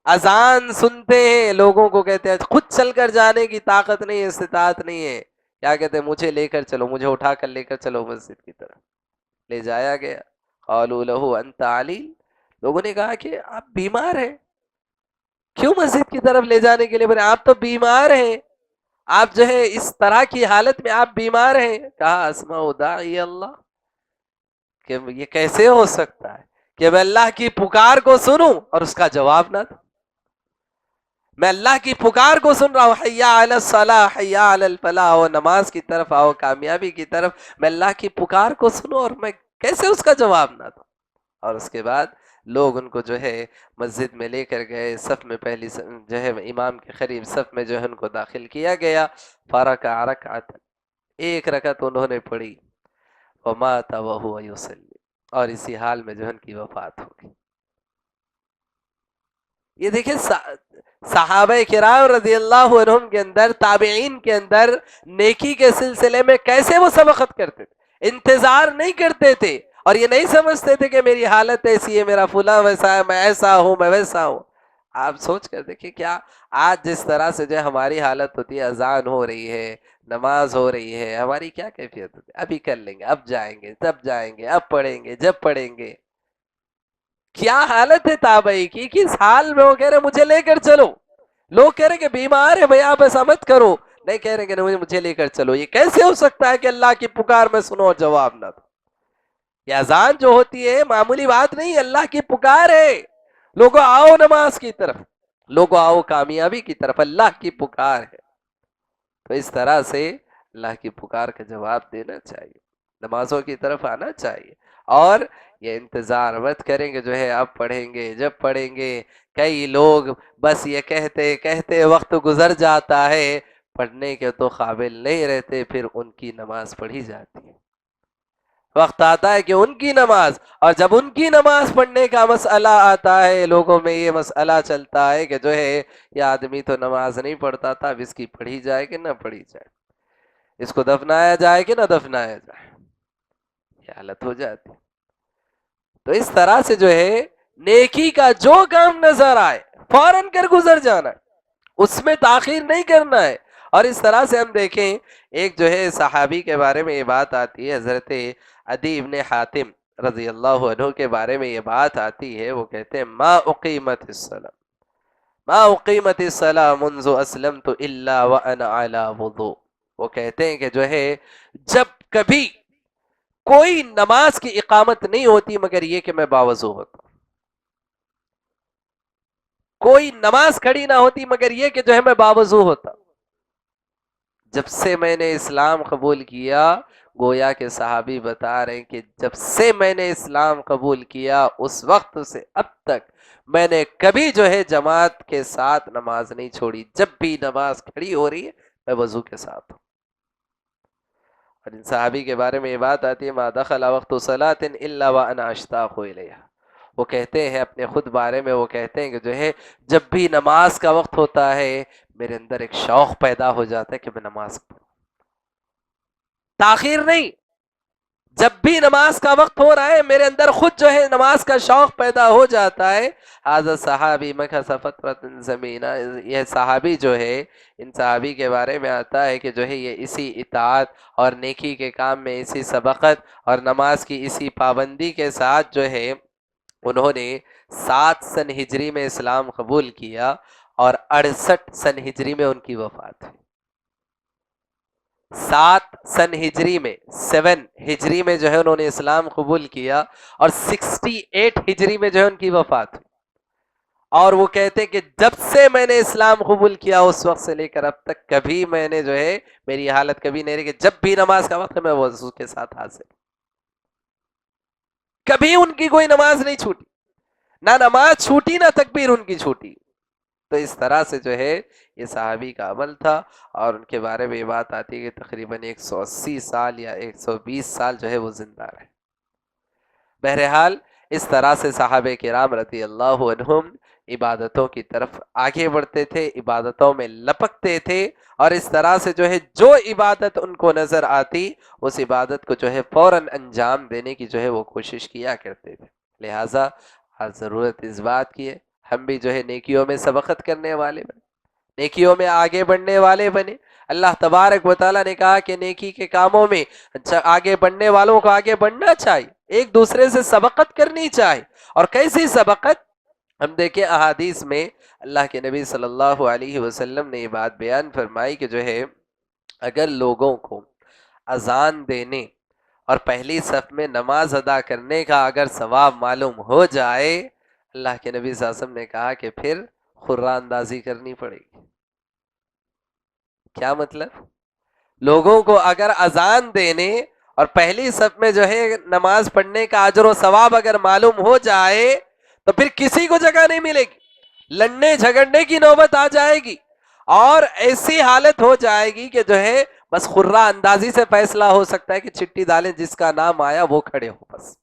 اذان سنتے ہیں، لوگوں کو کہتے ہیں خود چل کر جانے کی طاقت نہیں ہے، استطاعت نہیں ہے، کیا کہتے ہیں مجھے لے کر چلو، مجھے اٹھا کر لے کر چلو مسجد کی طرف. لے جایا گیا. قالوا له انت علیل، لوگوں نے کہا کہ آپ بیمار ہیں، کیوں مسجد کی طرف لے جانے کے لیے بولے، آپ تو بیمار ہیں، آپ جو ہے اس طرح کی حالت میں آپ بیمار ہیں. کہا اسمع داعی اللہ، کہ یہ کیسے ہو سکتا ہے کہ میں اللہ کی پکار کو سنوں اور اس کا جواب نہ دوں. میں اللہ کی پکار کو سن رہا ہوں، حی علی الصلاح حی علی الفلاح، آؤ نماز کی طرف، آؤ کامیابی کی طرف، میں اللہ کی پکار کو سنوں اور میں کیسے اس کا جواب نہ دوں. اور اس کے بعد لوگ ان کو جو ہے مسجد میں لے کر گئے، صف میں پہلی جو ہے امام کے قریب صف میں جو ہے ان کو داخل کیا گیا. فرکع رکعۃ، ایک رکعت انہوں نے پڑھی. ومات وہو یصلی، اور اسی حال میں جو ہے ان کی وفات ہو گئی. یہ دیکھیں صحابہ کرام رضی اللہ عنہم کے اندر، تابعین کے اندر نیکی کے سلسلے میں کیسے وہ سبقت کرتے تھے، انتظار نہیں کرتے تھے، اور یہ نہیں سمجھتے تھے کہ میری حالت ایسی ہے، میرا فلاں ویسا ہے، میں ایسا ہوں، میں ویسا ہوں. آپ سوچ کر دیکھیں، کیا آج جس طرح سے جو ہماری حالت ہوتی ہے، اذان ہو رہی ہے، نماز ہو رہی ہے، ہماری کیا کیفیت ہوتی ہے، ابھی کر لیں گے، اب جائیں گے، تب جائیں گے، اب پڑھیں گے، جب پڑھیں گے. کیا حالت ہے تابعی کی، کس حال میں وہ کہہ رہے مجھے لے کر چلو. لوگ کہہ رہے کہ بیمار ہے بھائی، آپ ایسا مت کرو، نہیں کہہ رہے کہ مجھے لے کر چلو. یہ کیسے ہو سکتا ہے کہ اللہ کی پکار میں سنو اور جواب نہ دو. یہ اذان جو ہوتی ہے معمولی بات نہیں، اللہ کی پکار ہے. لوگوں آؤ نماز کی طرف، لوگوں آؤ کامیابی کی طرف، اللہ کی پکار ہے. تو اس طرح سے اللہ کی پکار کا جواب دینا چاہیے، نمازوں کی طرف آنا چاہیے. اور یہ انتظار مت کریں گے جو ہے اب پڑھیں گے، جب پڑھیں گے. کئی لوگ بس یہ کہتے کہتے وقت گزر جاتا ہے، پڑھنے کے تو قابل نہیں رہتے، پھر ان کی نماز پڑھی جاتی ہے. وقت آتا ہے کہ ان کی نماز، اور جب ان کی نماز پڑھنے کا مسئلہ آتا ہے، لوگوں میں یہ مسئلہ چلتا ہے کہ جو ہے یہ آدمی تو نماز نہیں پڑھتا تھا، اب اس کی پڑھی جائے کہ نہ پڑھی جائے، اس کو دفنایا جائے کہ نہ دفنایا جائے، یہ حالت ہو جاتی. تو اس طرح سے جو ہے نیکی کا جو کام نظر آئے فوراً کر گزر جانا ہے، اس میں تاخیر نہیں کرنا ہے. اور اس طرح سے ہم دیکھیں، ایک جو ہے صحابی کے بارے میں یہ بات آتی ہے، حضرت عدی ابن حاتم رضی اللہ عنہ کے بارے میں یہ بات آتی ہے. وہ کہتے ہیں ما اقیمت الصلاۃ، ما اقیمت الصلاۃ منذ اسلمت الا وانا علی وضوء. وہ کہتے ہیں کہ جو ہے جب کبھی کوئی نماز کی اقامت نہیں ہوتی مگر یہ کہ میں باوضو ہوتا ہوں، کوئی نماز کھڑی نہ ہوتی مگر یہ کہ جو ہے میں باوضو ہوتا ہوں. جب سے میں نے اسلام قبول کیا، گویا کہ صحابی بتا رہے ہیں کہ جب سے میں نے اسلام قبول کیا اس وقت سے اب تک میں نے کبھی جو ہے جماعت کے ساتھ نماز نہیں چھوڑی. جب بھی نماز کھڑی ہو رہی ہے میں وضو کے ساتھ ہوں. اور ان صحابی کے بارے میں یہ بات آتی ہے ما دخل وقت صلاۃ الا وانا اشتاق الیہا. وہ کہتے ہیں اپنے خود بارے میں، وہ کہتے ہیں کہ جو ہے جب بھی نماز کا وقت ہوتا ہے میرے اندر ایک شوق پیدا ہو جاتا ہے کہ میں نماز پڑھوں. تاخیر نہیں، جب بھی نماز کا وقت ہو رہا ہے میرے اندر خود جو ہے نماز کا شوق پیدا ہو جاتا ہے. حاذا صحابی مکث فترۃ زمینہ، یہ صحابی جو ہے، ان صحابی کے بارے میں آتا ہے کہ جو ہے یہ اسی اطاعت اور نیکی کے کام میں اسی سبقت اور نماز کی اسی پابندی کے ساتھ جو ہے انہوں نے 7 سن ہجری میں اسلام قبول کیا اور 68 سن ہجری میں ان کی وفات ہوئی. 7 سن ہجری میں، 7 ہجری میں جو ہے انہوں نے اسلام قبول کیا اور 68 ہجری میں جو ہے ان کی وفات ہوئی. اور وہ کہتے ہیں کہ جب سے میں نے اسلام قبول کیا اس وقت سے لے کر اب تک کبھی میں نے جو ہے میری حالت کبھی نہیں رہی کہ جب بھی نماز کا وقت ہے میں وضو کے ساتھ حاضر. کبھی ان کی کوئی نماز نہیں چھوٹی، نہ نماز چھوٹی نہ تکبیر ان کی چھوٹی. تو اس طرح سے جو ہے یہ صحابی کا عمل تھا. اور ان کے بارے میں یہ بات آتی ہے کہ تقریباً 180 سال یا 120 سال جو ہے وہ زندہ رہے. بہرحال اس طرح سے صحابہ کرام رضی اللہ عنہم عبادتوں کی طرف آگے بڑھتے تھے، عبادتوں میں لپکتے تھے، اور اس طرح سے جو ہے جو عبادت ان کو نظر آتی اس عبادت کو جو ہے فوراً انجام دینے کی جو ہے وہ کوشش کیا کرتے تھے. لہٰذا آج ضرورت اس بات کی ہے ہم بھی جو ہے نیکیوں میں سبقت کرنے والے بنے، نیکیوں میں آگے بڑھنے والے بنے. اللہ تبارک و تعالیٰ نے کہا کہ نیکی کے کاموں میں آگے بڑھنے والوں کو آگے بڑھنا چاہیے، ایک دوسرے سے سبقت کرنی چاہیے. اور کیسی سبقت؟ ہم دیکھیں احادیث میں اللہ کے نبی صلی اللہ علیہ وسلم نے یہ بات بیان فرمائی کہ جو ہے اگر لوگوں کو اذان دینے اور پہلی صف میں نماز ادا کرنے کا اگر ثواب معلوم ہو جائے، اللہ کے نبی صلی اللہ علیہ وسلم نے کہا کہ پھر خرہ اندازی کرنی پڑے گی. کیا مطلب؟ لوگوں کو اگر اذان دینے اور پہلی صف میں جو ہے نماز پڑھنے کا اجر و ثواب اگر معلوم ہو جائے تو پھر کسی کو جگہ نہیں ملے گی، لڑنے جھگڑنے کی نوبت آ جائے گی، اور ایسی حالت ہو جائے گی کہ جو ہے بس خرہ اندازی سے فیصلہ ہو سکتا ہے کہ چٹھی ڈالیں جس کا نام آیا وہ کھڑے ہو. بس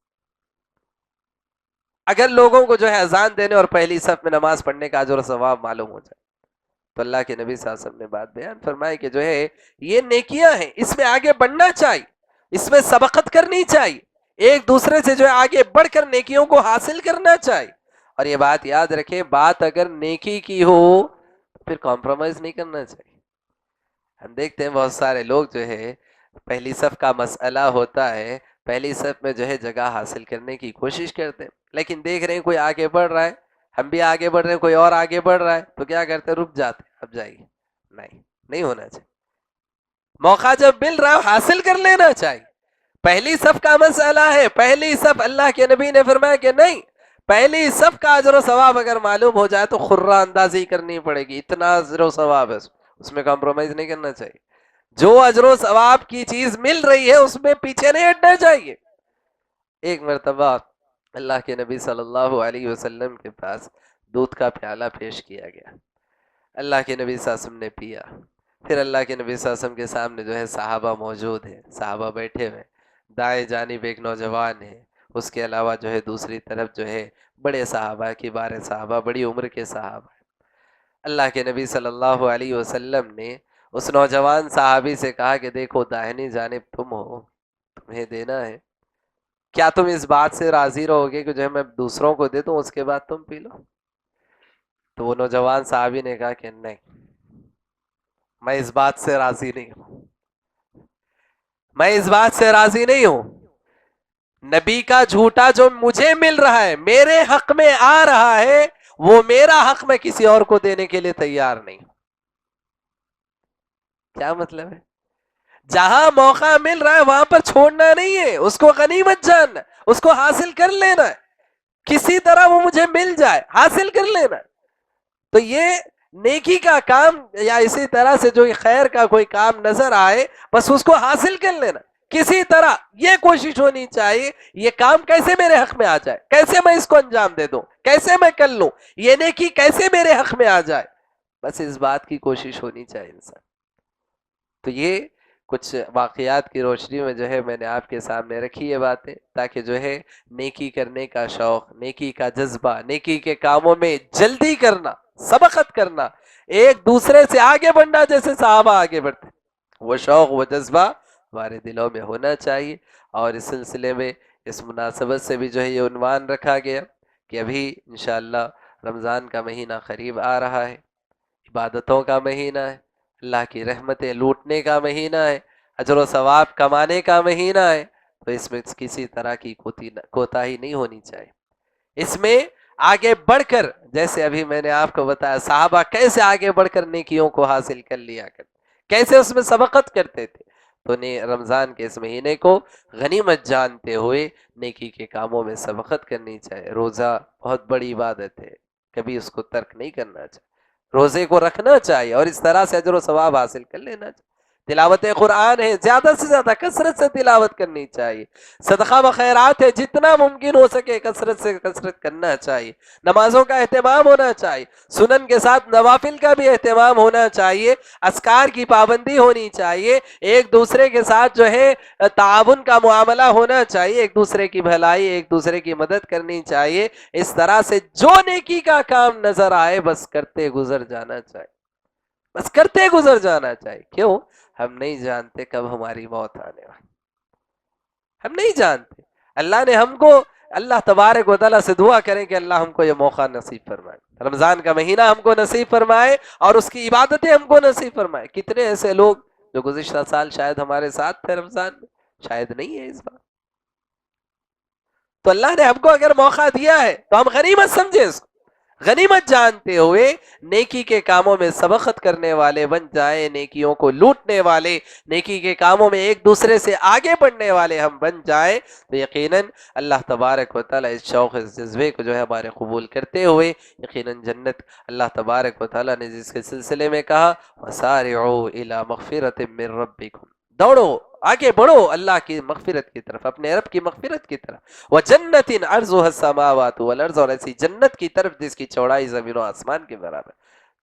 اگر لوگوں کو جو ہے اذان دینے اور پہلی صف میں نماز پڑھنے کا اجر و ثواب معلوم ہو جائے تو اللہ کے نبی صلی اللہ علیہ وسلم نے بات بیان فرمائی کہ جو ہے یہ نیکیاں ہیں، اس میں آگے بڑھنا چاہیے، اس میں سبقت کرنی چاہیے، ایک دوسرے سے جو ہے آگے بڑھ کر نیکیوں کو حاصل کرنا چاہیے. اور یہ بات یاد رکھیں، بات اگر نیکی کی ہو تو پھر کمپرومائز نہیں کرنا چاہیے. ہم دیکھتے ہیں بہت سارے لوگ جو ہے پہلی صف کا مسئلہ ہوتا ہے، پہلی صف میں جو ہے جگہ حاصل کرنے کی کوشش کرتے ہیں، لیکن دیکھ رہے ہیں کوئی آگے بڑھ رہا ہے، ہم بھی آگے بڑھ رہے ہیں، کوئی اور آگے بڑھ رہا ہے تو کیا کرتے ہیں؟ رک جاتے ہیں، اب جائیے. نہیں ہونا چاہیے. موقع جب مل رہا ہے حاصل کر لینا چاہیے. پہلی صف کا مسئلہ ہے، پہلی صف اللہ کے نبی نے فرمایا کہ نہیں، پہلی صف کا اجر و ثواب اگر معلوم ہو جائے تو خرہ اندازی کرنی پڑے گی، اتنا اجر و ثواب ہے، اس میں کمپرومائز نہیں کرنا چاہیے. جو اجر و ثواب کی چیز مل رہی ہے اس میں پیچھے نہیں ہٹنا چاہیے. ایک مرتبہ اللہ کے نبی صلی اللہ علیہ وسلم کے پاس دودھ کا پیالہ پیش کیا گیا، اللہ کے نبی صلی اللہ علیہ وسلم نے پیا. پھر اللہ کے نبی صلی اللہ علیہ وسلم کے سامنے جو ہے صحابہ موجود ہیں، صحابہ بیٹھے ہوئے، دائیں جانب ایک نوجوان ہے، اس کے علاوہ جو ہے دوسری طرف جو ہے بڑے صحابہ، کبار صحابہ، بڑی عمر کے صحابہ. اللہ کے نبی صلی اللہ علیہ وسلم نے اس نوجوان صحابی سے کہا کہ دیکھو داہنی جانب تم ہو، تمہیں دینا ہے، کیا تم اس بات سے راضی رہو گے کہ جو ہے میں دوسروں کو دے دوں اس کے بعد تم پی لو؟ تو وہ نوجوان صحابی نے کہا کہ نہیں، میں اس بات سے راضی نہیں ہوں، میں اس بات سے راضی نہیں ہوں. نبی کا جھوٹا جو مجھے مل رہا ہے، میرے حق میں آ رہا ہے، وہ میرا حق میں کسی اور کو دینے کے لیے تیار نہیں ہوں. کیا مطلب ہے؟ جہاں موقع مل رہا ہے وہاں پر چھوڑنا نہیں ہے، اس کو غنیمت جاننا، اس کو حاصل کر لینا ہے، کسی طرح وہ مجھے مل جائے حاصل کر لینا. تو یہ نیکی کا کام یا اسی طرح سے جو خیر کا کوئی کام نظر آئے بس اس کو حاصل کر لینا. کسی طرح یہ کوشش ہونی چاہیے یہ کام کیسے میرے حق میں آ جائے، کیسے میں اس کو انجام دے دوں، کیسے میں کر لوں، یہ نیکی کیسے میرے حق میں آ جائے، بس اس بات کی کوشش ہونی چاہیے انسان. تو یہ کچھ واقعات کی روشنی میں جو ہے میں نے آپ کے سامنے رکھی یہ باتیں تاکہ جو ہے نیکی کرنے کا شوق، نیکی کا جذبہ، نیکی کے کاموں میں جلدی کرنا، سبقت کرنا، ایک دوسرے سے آگے بڑھنا جیسے صحابہ آگے بڑھتے، وہ شوق وہ جذبہ ہمارے دلوں میں ہونا چاہیے. اور اس سلسلے میں اس مناسبت سے بھی جو ہے یہ عنوان رکھا گیا کہ ابھی انشاءاللہ رمضان کا مہینہ قریب آ رہا ہے، عبادتوں کا مہینہ ہے، اللہ کی رحمتیں لوٹنے کا مہینہ ہے، اجر و ثواب کمانے کا مہینہ ہے. تو اس میں کسی طرح کی کوتاہی نہیں ہونی چاہیے. اس میں آگے بڑھ کر جیسے ابھی میں نے آپ کو بتایا صحابہ کیسے آگے بڑھ کر نیکیوں کو حاصل کر لیا کرتے، کیسے اس میں سبقت کرتے تھے. تو رمضان کے اس مہینے کو غنیمت جانتے ہوئے نیکی کے کاموں میں سبقت کرنی چاہیے. روزہ بہت بڑی عبادت ہے، کبھی اس کو ترک نہیں کرنا چاہیے، روزے کو رکھنا چاہیے اور اس طرح سے اجر و ثواب حاصل کر لینا چاہیے. تلاوت قرآن ہے، زیادہ سے زیادہ کثرت سے تلاوت کرنی چاہیے. صدقہ و خیرات ہے، جتنا ممکن ہو سکے کثرت سے کثرت کرنا چاہیے. نمازوں کا اہتمام ہونا چاہیے، سنن کے ساتھ نوافل کا بھی اہتمام ہونا چاہیے. اذکار کی پابندی ہونی چاہیے. ایک دوسرے کے ساتھ جو ہے تعاون کا معاملہ ہونا چاہیے، ایک دوسرے کی بھلائی، ایک دوسرے کی مدد کرنی چاہیے. اس طرح سے جو نیکی کا کام نظر آئے بس کرتے گزر جانا چاہیے، بس کرتے گزر جانا چاہیے. کیوں؟ ہم نہیں جانتے کب ہماری موت آنے والی، ہم نہیں جانتے. اللہ نے ہم کو، اللہ تبارک و تعالیٰ سے دعا کریں کہ اللہ ہم کو یہ موقع نصیب فرمائے، رمضان کا مہینہ ہم کو نصیب فرمائے اور اس کی عبادتیں ہم کو نصیب فرمائے. کتنے ایسے لوگ جو گزشتہ سال شاید ہمارے ساتھ تھے رمضان میں، شاید نہیں ہے اس بار. تو اللہ نے ہم کو اگر موقع دیا ہے تو ہم غنیمت سمجھے اس کو، غنیمت جانتے ہوئے نیکی کے کاموں میں سبقت کرنے والے بن جائیں، نیکیوں کو لوٹنے والے، نیکی کے کاموں میں ایک دوسرے سے آگے بڑھنے والے ہم بن جائیں تو یقیناً اللہ تبارک و تعالیٰ اس شوق، اس جذبے کو جو ہے ہمارے قبول کرتے ہوئے یقیناً جنت اللہ تبارک و تعالیٰ نے جس کے سلسلے میں کہا وَسَارِعُوا إِلَى مَغْفِرَةٍ مِّن رَبِّكُمْ، دوڑو، آگے بڑھو اللہ کی مغفرت کی طرف، اپنے رب کی مغفرت کی طرف. وَجَنَّةٍ عَرْضُهَا السَّمَاوَاتُ وَالْأَرْضُ، اور ایسی جنت کی طرف جس کی چوڑائی زمین و آسمان کے برابر.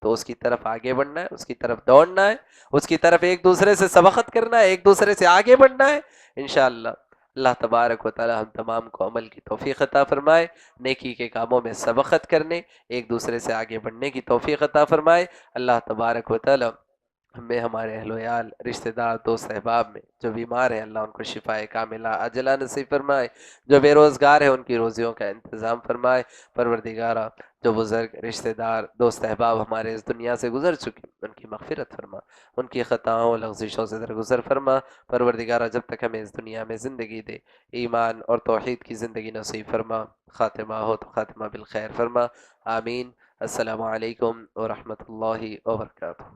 تو اس کی طرف آگے بڑھنا ہے، اس کی طرف دوڑنا ہے، اس کی طرف ایک دوسرے سے سبقت کرنا ہے، ایک دوسرے سے آگے بڑھنا ہے. انشاءاللہ اللہ تبارک و تعالی ہم تمام کو عمل کی توفیق عطا فرمائے، نیکی کے کاموں میں سبقت کرنے، ایک دوسرے سے آگے بڑھنے کی توفیق عطا فرمائے. اللہ تبارک و تعالی ہمیں، ہمارے اہل و عیال، رشتہ دار، دوست احباب میں جو بیمار ہیں اللہ ان کو شفاء کاملہ عاجلہ نصیب فرمائے. جو بے روزگار ہیں ان کی روزیوں کا انتظام فرمائے. پروردگارہ جو بزرگ رشتہ دار دوست احباب ہمارے اس دنیا سے گزر چکے ان کی مغفرت فرما، ان کی خطاؤں لغزشوں سے درگزر فرما. پروردگارہ جب تک ہمیں اس دنیا میں زندگی دے ایمان اور توحید کی زندگی نصیب فرما، خاتمہ ہو تو خاتمہ بالخیر فرما. آمین. السلام علیکم ورحمۃ اللہ وبرکاتہ.